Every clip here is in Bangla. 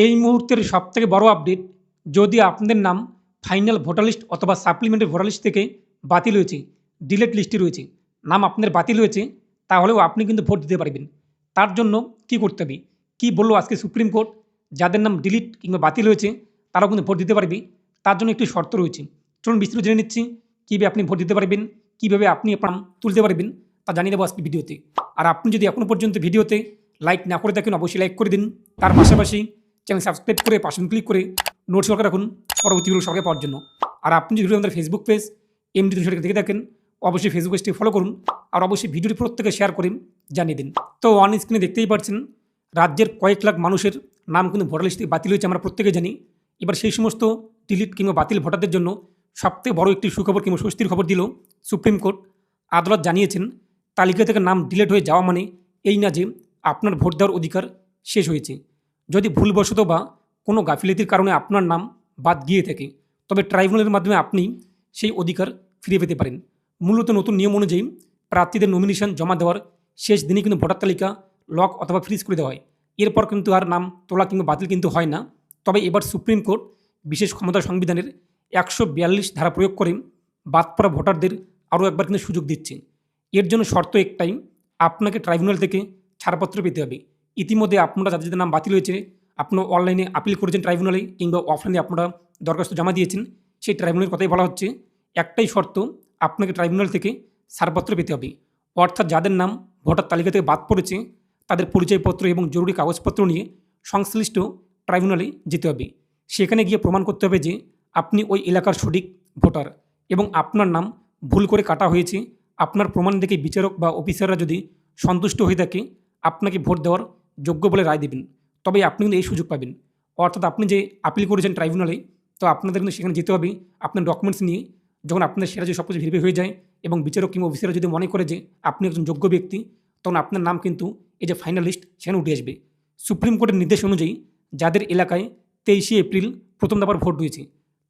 এই মুহূর্তের সবথেকে বড় আপডেট, যদি আপনাদের নাম ফাইনাল ভোটার লিস্ট অথবা সাপ্লিমেন্টারি ভোটার লিস্ট থেকে বাতিল হয়েছে, ডিলেট লিস্টে রয়েছে, নাম আপনার বাতিল হয়েছে, তাহলেও আপনি কিন্তু ভোট দিতে পারবেন। তার জন্য কি করতে হবে? কি বলল আজকে সুপ্রিম কোর্ট? যাদের নাম ডিলিট কিংবা বাতিল হয়েছে তারাও কিন্তু ভোট দিতে পারবে। তার জন্য একটি শর্ত রয়েছে। চলুন বিস্তারিত জেনে নিচ্ছি কীভাবে আপনি ভোট দিতে পারবেন, কীভাবে আপনি আপনার নাম তুলতে পারবেন, তা জানিয়ে দেবো আজকে ভিডিওতে। আর আপনি যদি এখনও পর্যন্ত ভিডিওতে লাইক না করে থাকেন অবশ্যই লাইক করে দিন। তার পাশাপাশি চ্যানেল সাবস্ক্রাইব করে পাশে ক্লিক করে নোট সরকার রাখুন পরবর্তী ভিডিও সরকার পাওয়ার জন্য। আর আপনি যদি আমাদের ফেসবুক পেজ এমডি সরকার দেখে থাকেন অবশ্যই ফেসবুক পেজটি ফলো করুন। আর অবশ্যই ভিডিওটি প্রত্যেকে শেয়ার করে জানিয়ে দিন। তো অন স্ক্রিনে দেখতেই পাচ্ছেন রাজ্যের কয়েক লাখ মানুষের নাম কিন্তু ভোটার লিস্ট থেকে বাতিল হয়েছে, আমরা প্রত্যেকে জানি। এবার সেই সমস্ত ডিলিট কিংবা বাতিল ভোটারদের জন্য সবথেকে বড় একটি সুখবর কিংবা স্বস্তির খবর দিল সুপ্রিম কোর্ট। আদালত জানিয়েছেন তালিকা থেকে নাম ডিলিট হয়ে যাওয়া মানে এই না যে আপনার ভোট দেওয়ার অধিকার শেষ হয়েছে। যদি ভুলবশত বা কোনো গাফিলতির কারণে আপনার নাম বাদ গিয়ে থাকে, তবে ট্রাইব্যুনালের মাধ্যমে আপনি সেই অধিকার ফিরে পেতে পারেন। মূলত নতুন নিয়ম অনুযায়ী প্রার্থীদের নমিনেশন জমা দেওয়ার শেষ দিনই কিন্তু ভোটার তালিকা লক অথবা ফ্রিজ করে দেওয়া হয়। এরপর কিন্তু আর নাম তোলা কিংবা বাতিল কিন্তু হয় না। তবে এবার সুপ্রিম কোর্ট বিশেষ ক্ষমতা সংবিধানের 142 ধারা প্রয়োগ করে বাদ পড়া ভোটারদের আরও একবার কিন্তু সুযোগ দিচ্ছে। এর জন্য শর্ত একটাই, আপনাকে ট্রাইব্যুনাল থেকে ছাড়পত্র পেতে হবে। ইতিমধ্যে আপনারা যাদের যাদের নাম বাতিল হয়েছে আপনারা অনলাইনে আপিল করেছেন ট্রাইব্যুনালে কিংবা অফলাইনে আপনারা দরখাস্ত জমা দিয়েছেন, সেই ট্রাইব্যুনালের কথাই বলা হচ্ছে। একটাই শর্ত, আপনাকে ট্রাইব্যুনাল থেকে ছাড়পত্র পেতে হবে। অর্থাৎ যাদের নাম ভোটার তালিকা থেকে বাদ পড়েছে তাদের পরিচয়পত্র এবং জরুরি কাগজপত্র নিয়ে সংশ্লিষ্ট ট্রাইব্যুনালে যেতে হবে। সেখানে গিয়ে প্রমাণ করতে হবে যে আপনি ওই এলাকার সঠিক ভোটার এবং আপনার নাম ভুল করে কাটা হয়েছে। আপনার প্রমাণ দেখে বিচারক বা অফিসাররা যদি সন্তুষ্ট হয়ে থাকে আপনাকে ভোট দেওয়ার যোগ্য বলে রায় দেবেন, তবে আপনি কিন্তু এই সুযোগ পাবেন। অর্থাৎ আপনি যে আপিল করেছেন ট্রাইব্যুনালে, তো আপনাদের কিন্তু সেখানে যেতে হবে আপনার ডকুমেন্টস নিয়ে। যখন আপনার সেটা যদি সব কিছু ভেরিফাই হয়ে যায় এবং বিচারক কিংবা অফিসাররা যদি মনে করে যে আপনি একজন যোগ্য ব্যক্তি, তখন আপনার নাম কিন্তু এই যে ফাইনাল লিস্ট সেখানে উঠে আসবে। সুপ্রিম কোর্টের নির্দেশ অনুযায়ী যাদের এলাকায় 23শে এপ্রিল প্রথম দফার ভোট হয়েছে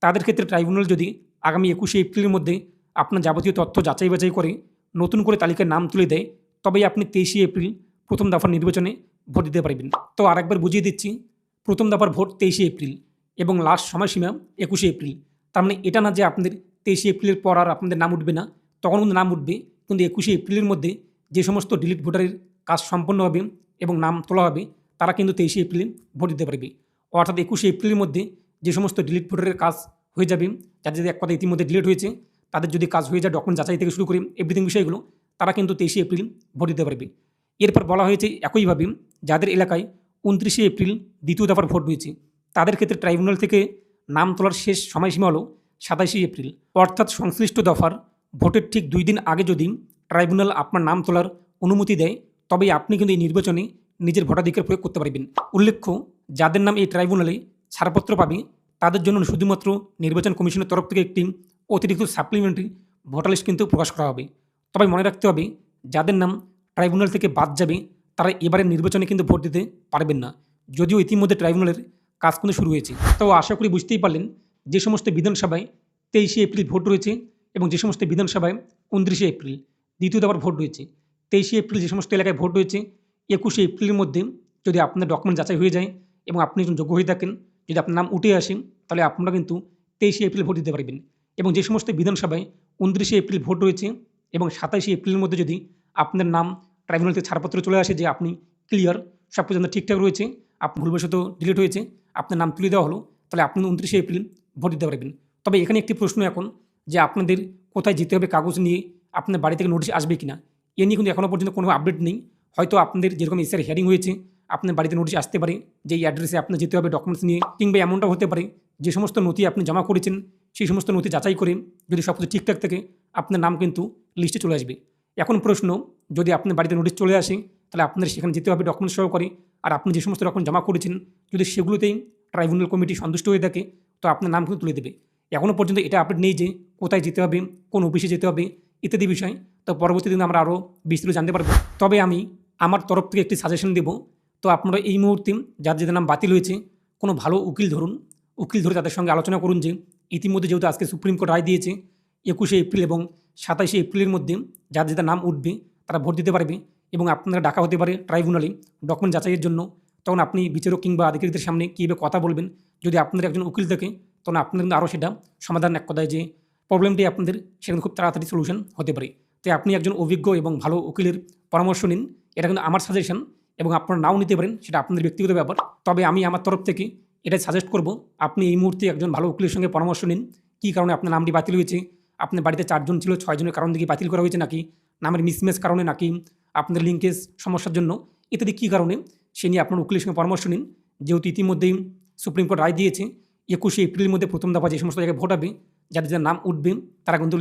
তাদের ক্ষেত্রে ট্রাইব্যুনাল যদি আগামী 21শে এপ্রিলের মধ্যে আপনার যাবতীয় তথ্য যাচাই বাছাই করে নতুন করে তালিকায় নাম তুলে দেয়, তবেই আপনি 23শে এপ্রিল প্রথম দফার নির্বাচনে ভোট দিতে পারবেন। তো আরেকবার বুঝিয়ে দিচ্ছি, প্রথম দফার ভোট 23শে এপ্রিল এবং লাস্ট সময়সীমা 21শে এপ্রিল। তার মানে এটা না যে আপনাদের 23শে এপ্রিলের পর আর আপনাদের নাম উঠবে না, তখন কিন্তু নাম উঠবে, কিন্তু 21শে এপ্রিলের মধ্যে যে সমস্ত ডিলিট ভোটারের কাজ সম্পন্ন হবে এবং নাম তোলা হবে তারা কিন্তু 23শে এপ্রিলে ভোট দিতে পারবে। অর্থাৎ 21শে এপ্রিলের মধ্যে যে সমস্ত ডিলিট ভোটারের কাজ হয়ে যাবে, যাদের এক কথা ইতিমধ্যে ডিলিট হয়েছে তাদের যদি কাজ হয়ে যায় ডকুমেন্ট যাচাই থেকে শুরু করে এভরিথিং বিষয়গুলো, তারা কিন্তু 23শে এপ্রিল ভোট দিতে পারবে। এরপর বলা হয়েছে একইভাবে যাদের এলাকায় 29শে এপ্রিল দ্বিতীয় দফার ভোট হয়েছে তাদের ক্ষেত্রে ট্রাইব্যুনাল থেকে নাম তোলার শেষ সময়সীমা হলো 27শে এপ্রিল। অর্থাৎ সংশ্লিষ্ট দফার ভোটের ঠিক 2 দিন আগে যদি ট্রাইব্যুনাল আপনার নাম তোলার অনুমতি দেয়, তবেই আপনি কিন্তু এই নির্বাচনে নিজের ভোটাধিকার প্রয়োগ করতে পারবেন। উল্লেখ্য, যাদের নাম এই ট্রাইব্যুনালে ছাড়পত্র পাবে তাদের জন্য শুধুমাত্র নির্বাচন কমিশনের তরফ থেকে একটি অতিরিক্ত সাপ্লিমেন্টারি ভোটার লিস্ট কিন্তু প্রকাশ করা হবে। তবে মনে রাখতে হবে, যাদের নাম ট্রাইব্যুনাল থেকে বাদ যাবে তারা এবারের নির্বাচনে কিন্তু ভোট দিতে পারবেন না, যদিও ইতিমধ্যে ট্রাইব্যুনালের কাজ কিন্তু শুরু হয়েছে। তো আশা করি বুঝতেই পারলেন যে সমস্ত বিধানসভায় 23শে এপ্রিল ভোট রয়েছে এবং যে সমস্ত বিধানসভায় 29শে এপ্রিল দ্বিতীয় দফার ভোট রয়েছে, 23শে এপ্রিল যে সমস্ত এলাকায় ভোট রয়েছে 21শে এপ্রিলের মধ্যে যদি আপনার ডকুমেন্ট যাচাই হয়ে যায় এবং আপনি একজন যোগ্য হয়ে থাকেন, যদি আপনার নাম উঠে আসেন, তাহলে আপনারা কিন্তু 23শে এপ্রিল ভোট দিতে পারবেন। এবং যে সমস্ত বিধানসভায় 29শে এপ্রিল ভোট রয়েছে এবং 27শে এপ্রিলের মধ্যে যদি আপনার নাম ট্রাইব্যুনাল থেকে ছাড়পত্র চলে আসে যে আপনি ক্লিয়ার, সব কিছু ঠিকঠাক রয়েছে, আপনার ভুলবশত ডিলিট হয়েছে, আপনার নাম তুলে দেওয়া হলো, তাহলে আপনি 29শে এপ্রিল ভোট দিতে পারবেন। তবে এখানে একটি প্রশ্ন এখন, যে আপনাদের কোথায় যেতে হবে কাগজ নিয়ে, আপনার বাড়ি থেকে নোটিশ আসবে কিনা, এ নিয়ে কিন্তু এখনও পর্যন্ত কোনো আপডেট নেই। হয়তো আপনাদের যেরকম এসআর হিয়ারিং হয়েছে আপনার বাড়িতে নোটিশ আসতে পারে যে এই অ্যাড্রেসে আপনার যেতে হবে ডকুমেন্টস নিয়ে, কিংবা এমনটাও হতে পারে যে সমস্ত নথি আপনি জমা করেছেন সেই সমস্ত নথি যাচাই করে যদি সব কিছু ঠিকঠাক থাকে আপনার নাম কিন্তু লিস্টে চলে আসবে। এখন প্রশ্ন, যদি আপনার বাড়িতে নোটিশ চলে আসে তাহলে আপনার সেখানে যেতে হবে ডকুমেন্টস সহকারে, আর আপনি যে সমস্ত ডকুমেন্ট জমা করেছেন যদি সেগুলোতেই ট্রাইব্যুনাল কমিটি সন্তুষ্ট হয়ে থাকে তো আপনার নাম কিন্তু তুলে দেবে। এখনও পর্যন্ত এটা আপডেট নেই যে কোথায় যেতে হবে, কোন অফিসে যেতে হবে ইত্যাদি বিষয়। তো পরবর্তী দিনে আমরা আরও বিস্তারিত জানতে পারবো। তবে আমি আমার তরফ থেকে একটি সাজেশন দেবো। তো আপনারা এই মুহূর্তে যাদের নাম বাতিল হয়েছে কোনো ভালো উকিল ধরুন, উকিল ধরে তাদের সঙ্গে আলোচনা করুন যে ইতিমধ্যে যেহেতু আজকে সুপ্রিম কোর্ট রায় দিয়েছে 21শে এপ্রিল এবং 27শে এপ্রিলের মধ্যে যাদের নাম উঠবে তারা ভোট দিতে পারবে এবং আপনারা ডাকা হতে পারে ট্রাইব্যুনালে ডকুমেন্ট যাচাইয়ের জন্য। তখন আপনি বিচারক কিংবা আধিকারিকদের সামনে কীভাবে কথা বলবেন, যদি আপনাদের একজন উকিল থাকে তখন আপনাদের কিন্তু আরও সেটা সমাধান এক কথায় যে প্রবলেমটি আপনাদের সেখানে খুব তাড়াতাড়ি সলিউশন হতে পারে। তাই আপনি একজন অভিজ্ঞ এবং ভালো উকিলের পরামর্শ নিন। এটা কিন্তু আমার সাজেশন, এবং আপনারা নাও নিতে পারেন, সেটা আপনাদের ব্যক্তিগত ব্যাপার। তবে আমি আমার তরফ থেকে এটাই সাজেস্ট করব, আপনি এই মুহূর্তে একজন ভালো উকিলের সঙ্গে পরামর্শ নিন। কী কারণে আপনার নামটি বাতিল হয়েছে, আপনার বাড়িতে 4 জন ছিল, 6 জনের কারণ থেকে বাতিল করা হয়েছে, নাকি নামের মিসম্যাচ কারণে, নাকি আপনাদের লিঙ্কেজ সমস্যার জন্য, ইত্যাদি কী কারণে, সে নিয়ে আপনার উকিলের সঙ্গে পরামর্শ নিন। যেহেতু ইতিমধ্যেই সুপ্রিম কোর্ট রায় দিয়েছে 21শে এপ্রিলের মধ্যে প্রথম দফা যে সমস্ত জায়গায় ভোট হবে, যাদের যার নাম উঠবে তারা কিন্তু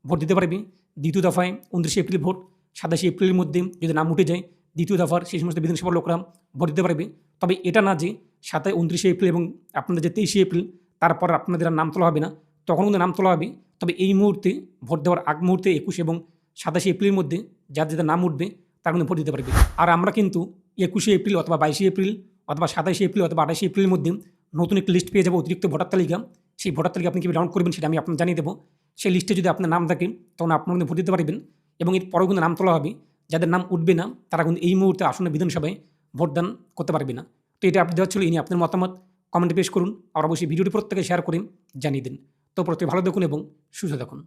ভোট দিতে পারবে। দ্বিতীয় দফায় 29শে এপ্রিল ভোট, 27শে এপ্রিলের মধ্যে যদি নাম উঠে যায় দ্বিতীয় দফার সেই সমস্ত বিধানসভার লোকরা ভোট দিতে পারবে। তবে এটা না যে 29শে এপ্রিল এবং আপনাদের যে 23শে এপ্রিল তারপর আপনাদের আর নাম তোলা হবে না, তখন কিন্তু নাম তোলা হবে। তবে এই মুহূর্তে ভোট দেওয়ার আগ মুহূর্তে 21 এবং 27শে এপ্রিলের মধ্যে যাদের নাম উঠবে তারা কিন্তু ভোট দিতে পারবে। আর আমরা কিন্তু 21শে এপ্রিল অথবা 22শে এপ্রিল অথবা 27শে এপ্রিল অথবা 28শে এপ্রিলের মধ্যে নতুন একটি লিস্ট পেয়ে যাবো, অতিরিক্ত ভোটার তালিকা। সেই ভোটার তালিকা আপনি কীভাবে ডাউনলোড করবেন সেটা আমি আপনাকে জানিয়ে দেবো। সেই লিস্টে যদি আপনার নাম থাকে তখন আপনারা কিন্তু ভোট দিতে পারবেন, এবং এর পরেও কিন্তু নাম তোলা হবে। যাদের নাম উঠবে না তারা কিন্তু এই মুহূর্তে আসন্ন বিধানসভায় ভোটদান করতে পারবে না। তো এটা আপনি দেওয়া ছিল, এই নিয়ে আপনার মতামত কমেন্টে পেশ করুন। আর অবশ্যই ভিডিওটি প্রত্যেকে শেয়ার করে জানিয়ে দিন। তো প্রত্যেকে ভালো দেখুন এবং সুস্থ থাকুন।